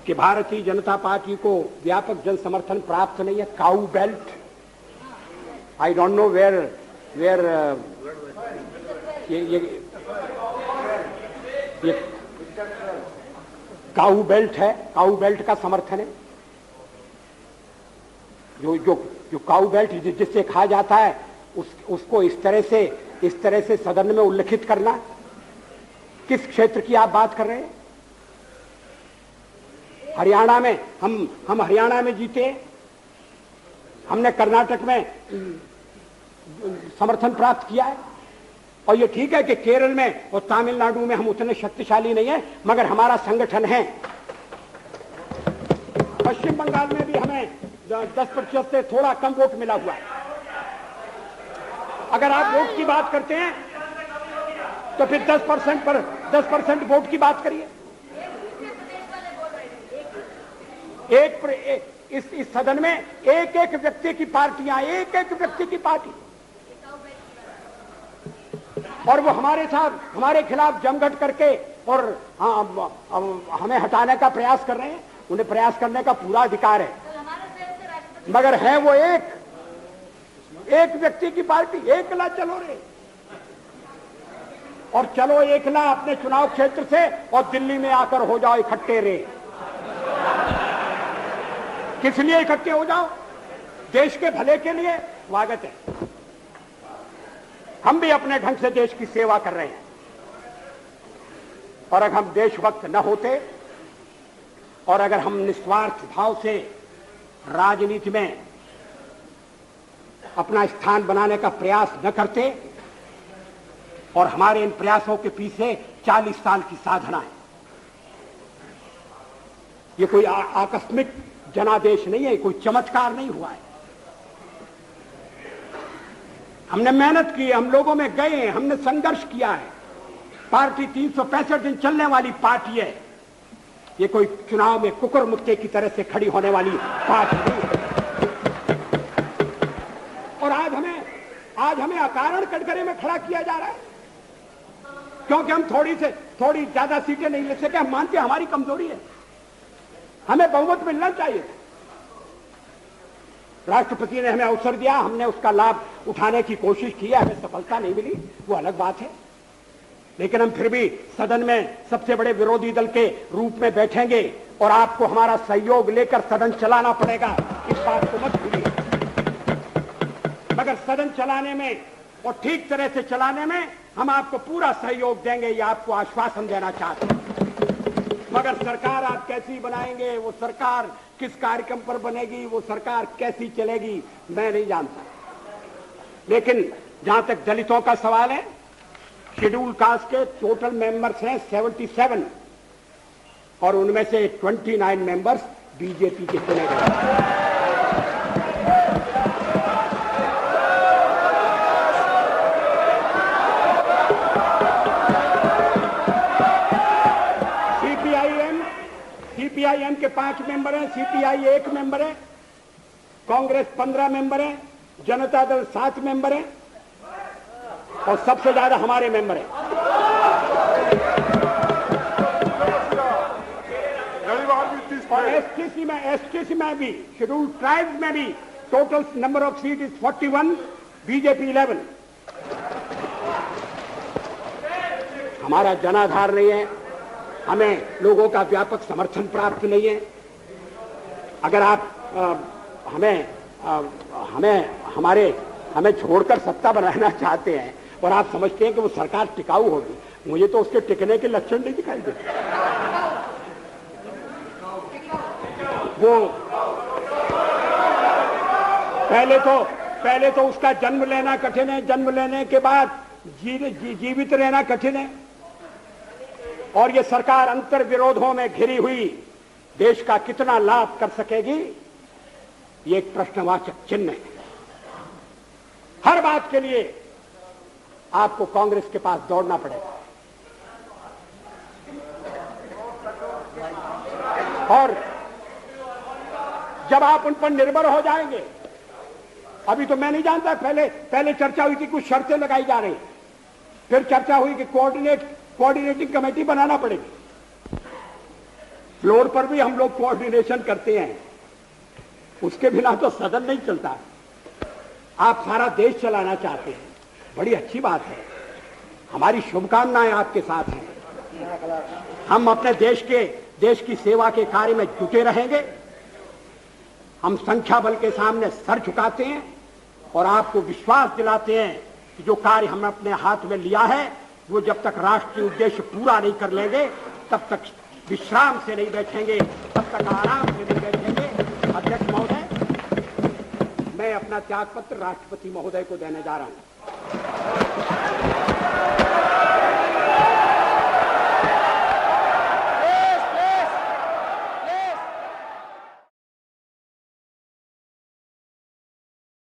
कि भारतीय जनता पार्टी को व्यापक जन समर्थन प्राप्त नहीं है। Cow belt, I don't know where ये काऊ बेल्ट है, काऊ बेल्ट का समर्थन है। जो काऊ बेल्ट जिससे कहा जाता है उसको इस तरह से सदन में उल्लेखित करना। किस क्षेत्र की आप बात कर रहे हैं? हरियाणा में हम हरियाणा में जीते, हमने कर्नाटक में समर्थन प्राप्त किया है। और ये ठीक है कि केरल में और तमिलनाडु में हम उतने शक्तिशाली नहीं है, मगर हमारा संगठन है। पश्चिम बंगाल में भी हमें 10% से थोड़ा कम वोट मिला हुआ है। अगर आप वोट की बात करते हैं तो फिर 10% वोट की बात करिए। इस सदन में एक एक व्यक्ति की पार्टियां, एक एक व्यक्ति की पार्टी, और वो हमारे साथ हमारे खिलाफ जमघट करके और हमें हटाने का प्रयास कर रहे हैं। उन्हें प्रयास करने का पूरा अधिकार है, मगर है वो एक व्यक्ति की पार्टी। एकला चलो रे, और चलो एकला अपने चुनाव क्षेत्र से और दिल्ली में आकर हो जाओ इकट्ठे रे। किस लिए इकट्ठे हो जाओ? देश के भले के लिए। स्वागत है, हम भी अपने ढंग से देश की सेवा कर रहे हैं। और अगर हम देशभक्त न होते और अगर हम निस्वार्थ भाव से राजनीति में अपना स्थान बनाने का प्रयास न करते, और हमारे इन प्रयासों के पीछे 40 साल की साधना है। ये कोई आकस्मिक जनादेश नहीं है, कोई चमत्कार नहीं हुआ है। हमने मेहनत की, हम लोगों में गए, हमने संघर्ष किया है। पार्टी 365 दिन चलने वाली पार्टी है। ये कोई चुनाव में कुकुर मुक्के की तरह से खड़ी होने वाली पार्टी नहीं है। और आज हमें अकारण कटघरे में खड़ा किया जा रहा है क्योंकि हम थोड़ी ज्यादा सीटें नहीं ले सके। हम मानते हैं हमारी कमजोरी है, हमें बहुमत मिलना चाहिए। राष्ट्रपति ने हमें अवसर दिया, हमने उसका लाभ उठाने की कोशिश की है। हमें सफलता नहीं मिली, वो अलग बात है, लेकिन हम फिर भी सदन में सबसे बड़े विरोधी दल के रूप में बैठेंगे और आपको हमारा सहयोग लेकर सदन चलाना पड़ेगा। इस बात को मत भूलिए। मगर सदन चलाने में और ठीक तरह से चलाने में हम आपको पूरा सहयोग देंगे, ये आपको आश्वासन देना चाहते हैं। मगर सरकार आप कैसी बनाएंगे, वो सरकार किस कार्यक्रम पर बनेगी, वो सरकार कैसी चलेगी, मैं नहीं जानता। लेकिन जहां तक दलितों का सवाल है, शेड्यूल कास्ट के टोटल मेंबर्स हैं 77 और उनमें से 29 मेंबर्स बीजेपी के चुने गए। सीपीआईएम के 5 मेंबर हैं, सीपीआई 1 मेंबर है, कांग्रेस 15 मेंबर है, जनता दल 7 मेंबर है और सबसे ज्यादा हमारे मेंबर हैं। और एसटीसी में भी, शेड्यूल ट्राइब्स में भी total number of seat is 41, BJP 11। हमारा जनाधार नहीं है, हमें लोगों का व्यापक समर्थन प्राप्त नहीं है। अगर आप हमें छोड़कर सत्ता बनाना चाहते हैं और आप समझते हैं कि वो सरकार टिकाऊ होगी, मुझे तो उसके टिकने के लक्षण नहीं दिखाई देते। वो पहले तो उसका जन्म लेना कठिन है, जन्म लेने के बाद जीवित रहना कठिन है। और ये सरकार अंतर विरोधों में घिरी हुई देश का कितना लाभ कर सकेगी, ये एक प्रश्नवाचक चिन्ह है। हर बात के लिए आपको कांग्रेस के पास दौड़ना पड़ेगा। और जब आप उन पर निर्भर हो जाएंगे, अभी तो मैं नहीं जानता, पहले चर्चा हुई थी, कुछ शर्तें लगाई जा रही, फिर चर्चा हुई कि कोऑर्डिनेटिंग कमेटी बनाना पड़ेगी। फ्लोर पर भी हम लोग कोऑर्डिनेशन करते हैं, उसके बिना तो सदन नहीं चलता। आप सारा देश चलाना चाहते हैं, बड़ी अच्छी बात है, हमारी शुभकामनाएं आपके साथ हैं। हम अपने देश की सेवा के कार्य में जुटे रहेंगे। हम संख्या बल के सामने सर झुकाते हैं और आपको विश्वास दिलाते हैं कि जो कार्य हमने अपने हाथ में लिया है वो जब तक राष्ट्रीय उद्देश्य पूरा नहीं कर लेंगे तब तक विश्राम से नहीं बैठेंगे, तब तक आराम से नहीं बैठेंगे। अध्यक्ष महोदय, मैं अपना त्यागपत्र राष्ट्रपति महोदय को देने जा रहा हूं।